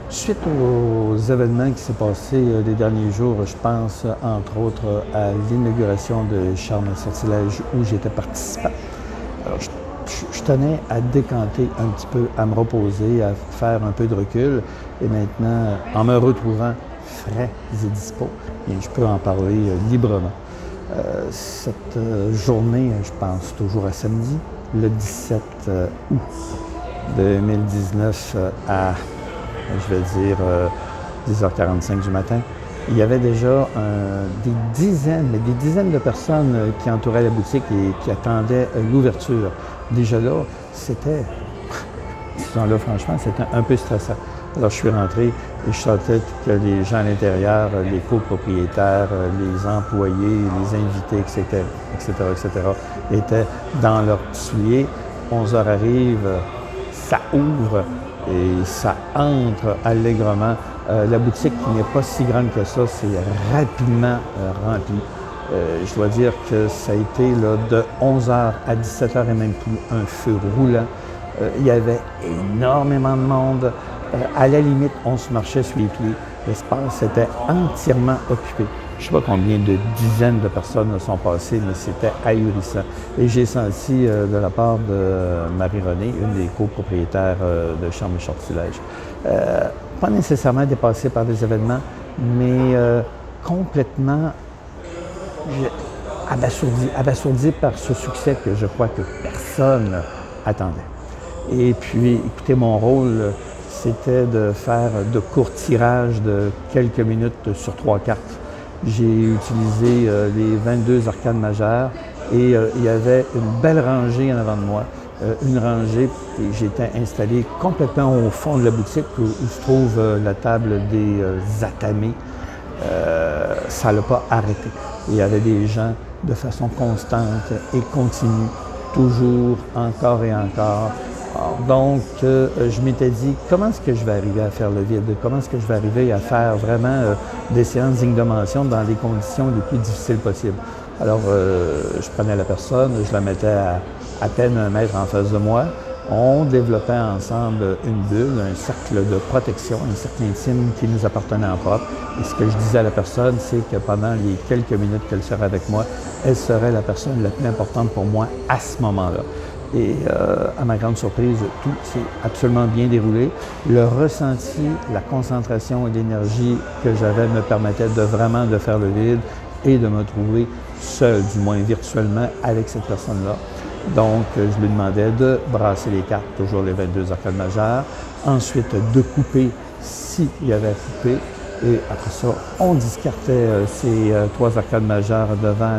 Suite aux événements qui s'est passé les derniers jours, je pense entre autres à l'inauguration de Charme Sortilège où j'étais participant. Alors, je tenais à décanter un petit peu, à me reposer, à faire un peu de recul. Et maintenant, en me retrouvant frais et dispo, je peux en parler librement. Cette journée, je pense toujours à samedi, le 17 août 2019 à je vais dire 10h45 du matin, il y avait déjà des dizaines de personnes qui entouraient la boutique et qui attendaient l'ouverture. Déjà là, c'était, disons-le franchement, c'était un peu stressant. Alors je suis rentré et je sentais que les gens à l'intérieur, les copropriétaires, les employés, les invités, etc., étaient dans leurs souliers. 11h arrive, ça ouvre. Et ça entre allègrement. La boutique, qui n'est pas si grande que ça, c'est rapidement rempli. Je dois dire que ça a été là, de 11h à 17h et même plus un feu roulant. Il y avait énormément de monde. À la limite, on se marchait sur les pieds. L'espace était entièrement occupé. Je ne sais pas combien de dizaines de personnes sont passées, mais c'était ahurissant. Et j'ai senti de la part de Marie-Renée, une des copropriétaires de Charme et Sortilège, pas nécessairement dépassée par des événements, mais complètement abasourdie par ce succès que je crois que personne attendait. Et puis, écoutez, mon rôle, c'était de faire de courts tirages de quelques minutes sur 3 cartes. J'ai utilisé les 22 arcades majeures et il y avait une belle rangée en avant de moi. Une rangée, et j'étais installé complètement au fond de la boutique où se trouve la table des atamés. Ça n'a pas arrêté. Il y avait des gens de façon constante et continue, toujours, encore et encore. Donc, je m'étais dit, comment est-ce que je vais arriver à faire le vide? Comment est-ce que je vais arriver à faire vraiment des séances dignes de mention dans les conditions les plus difficiles possibles? Alors, je prenais la personne, je la mettais à peine 1 mètre en face de moi. On développait ensemble une bulle, un cercle de protection, un cercle intime qui nous appartenait en propre. Et ce que je disais à la personne, c'est que pendant les quelques minutes qu'elle serait avec moi, elle serait la personne la plus importante pour moi à ce moment-là. Et à ma grande surprise, tout s'est absolument bien déroulé. Le ressenti, la concentration et l'énergie que j'avais me permettaient de vraiment de faire le vide et de me trouver seul, du moins virtuellement, avec cette personne-là. Donc, je lui demandais de brasser les cartes, toujours les 22 arcades majeures. Ensuite, de couper s'il y avait à couper. Et après ça, on discartait ces 3 arcades majeures devant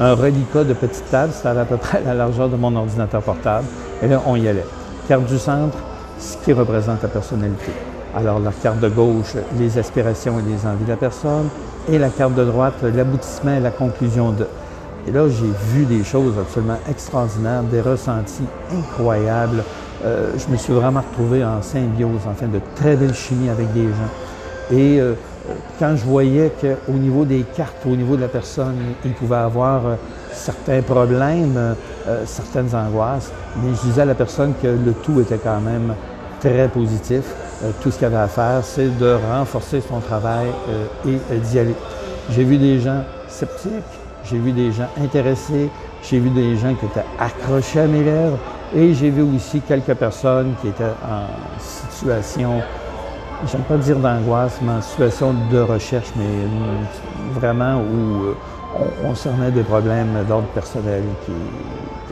un reliquat de petite table, c'était à peu près la largeur de mon ordinateur portable. Et là, on y allait. Carte du centre, ce qui représente la personnalité. Alors, la carte de gauche, les aspirations et les envies de la personne. Et la carte de droite, l'aboutissement et la conclusion de. Et là, j'ai vu des choses absolument extraordinaires, des ressentis incroyables. Je me suis vraiment retrouvé en symbiose, en fait, de très belle chimie avec des gens. Et quand je voyais qu'au niveau des cartes, au niveau de la personne, il pouvait avoir certains problèmes, certaines angoisses, mais je disais à la personne que le tout était quand même très positif. Tout ce qu'il y avait à faire, c'est de renforcer son travail et d'y aller. J'ai vu des gens sceptiques, j'ai vu des gens intéressés, j'ai vu des gens qui étaient accrochés à mes lèvres et j'ai vu aussi quelques personnes qui étaient en situation, j'aime pas dire d'angoisse, mais en situation de recherche, mais vraiment où on cernait des problèmes d'ordre personnel que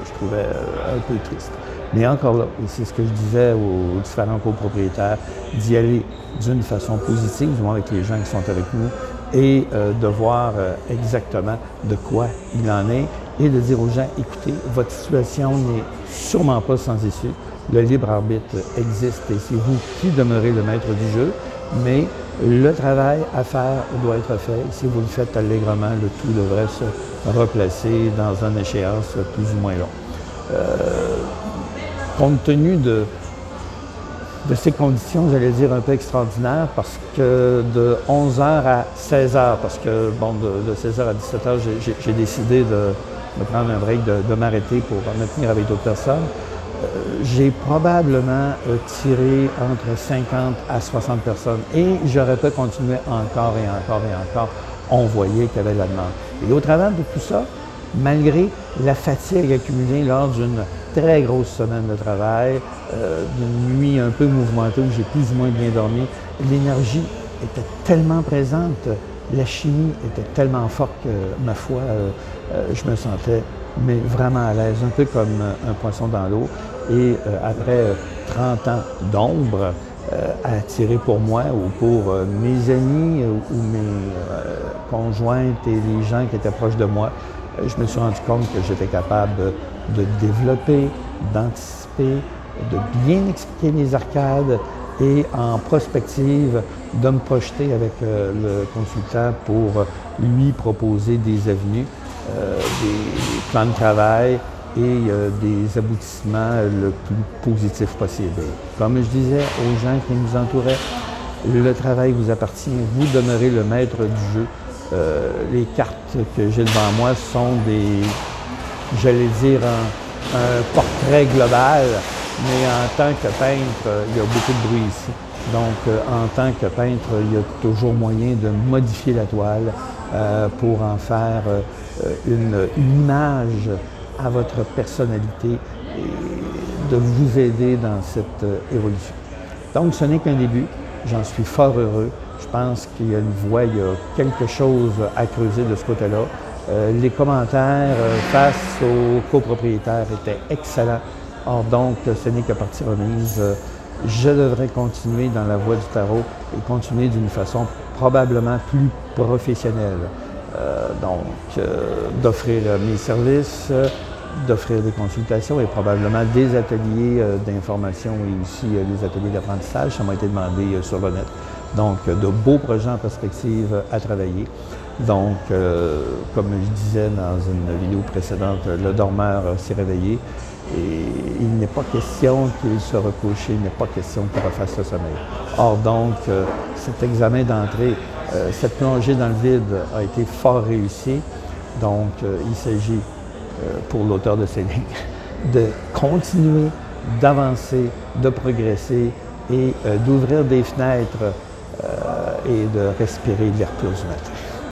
je trouvais un peu tristes. Mais encore là, et c'est ce que je disais aux différents copropriétaires, d'y aller d'une façon positive, du moins avec les gens qui sont avec nous, et de voir exactement de quoi il en est, et de dire aux gens, écoutez, votre situation n'est sûrement pas sans issue. Le libre arbitre existe et c'est vous qui demeurez le maître du jeu, mais le travail à faire doit être fait. Si vous le faites allègrement, le tout devrait se replacer dans une échéance plus ou moins longue. Compte tenu de ces conditions, j'allais dire, un peu extraordinaires, parce que de 11h à 16h, parce que, bon, de 16h à 17h, j'ai décidé de prendre un break, de m'arrêter pour me tenir avec d'autres personnes. J'ai probablement tiré entre 50 à 60 personnes et j'aurais pu continuer encore et encore et encore. On voyait qu'il y avait de la demande. Et au travers de tout ça, malgré la fatigue accumulée lors d'une très grosse semaine de travail, d'une nuit un peu mouvementée où j'ai plus ou moins bien dormi, l'énergie était tellement présente, la chimie était tellement forte que, ma foi, je me sentais vraiment à l'aise, un peu comme un poisson dans l'eau. Et après 30 ans d'ombre à tirer pour moi ou pour mes amis ou mes conjointes et les gens qui étaient proches de moi, je me suis rendu compte que j'étais capable de développer, d'anticiper, de bien expliquer les arcades et en prospective, de me projeter avec le consultant pour lui proposer des avenues, des plans de travail et des aboutissements le plus positifs possible. Comme je disais aux gens qui nous entouraient, le travail vous appartient, vous demeurez le maître du jeu. Les cartes que j'ai devant moi sont des, j'allais dire, un portrait global, mais en tant que peintre, il y a beaucoup de bruit ici. Donc, en tant que peintre, il y a toujours moyen de modifier la toile pour en faire une image à votre personnalité et de vous aider dans cette évolution. Donc, ce n'est qu'un début. J'en suis fort heureux. Je pense qu'il y a une voie, il y a quelque chose à creuser de ce côté-là. Les commentaires face aux copropriétaires étaient excellents. Or donc, ce n'est que partie remise. Je devrais continuer dans la voie du tarot et continuer d'une façon probablement plus professionnelle. D'offrir mes services, d'offrir des consultations et probablement des ateliers d'information et aussi des ateliers d'apprentissage. Ça m'a été demandé sur le net. Donc, de beaux projets en perspective à travailler. Donc, comme je disais dans une vidéo précédente, le dormeur s'est réveillé et il n'est pas question qu'il se recouche, il n'est pas question qu'il refasse le sommeil. Or donc, cet examen d'entrée, cette plongée dans le vide a été fort réussie. Donc, il s'agit, pour l'auteur de ces lignes, de continuer, d'avancer, de progresser et d'ouvrir des fenêtres et de respirer l'air pur du matin.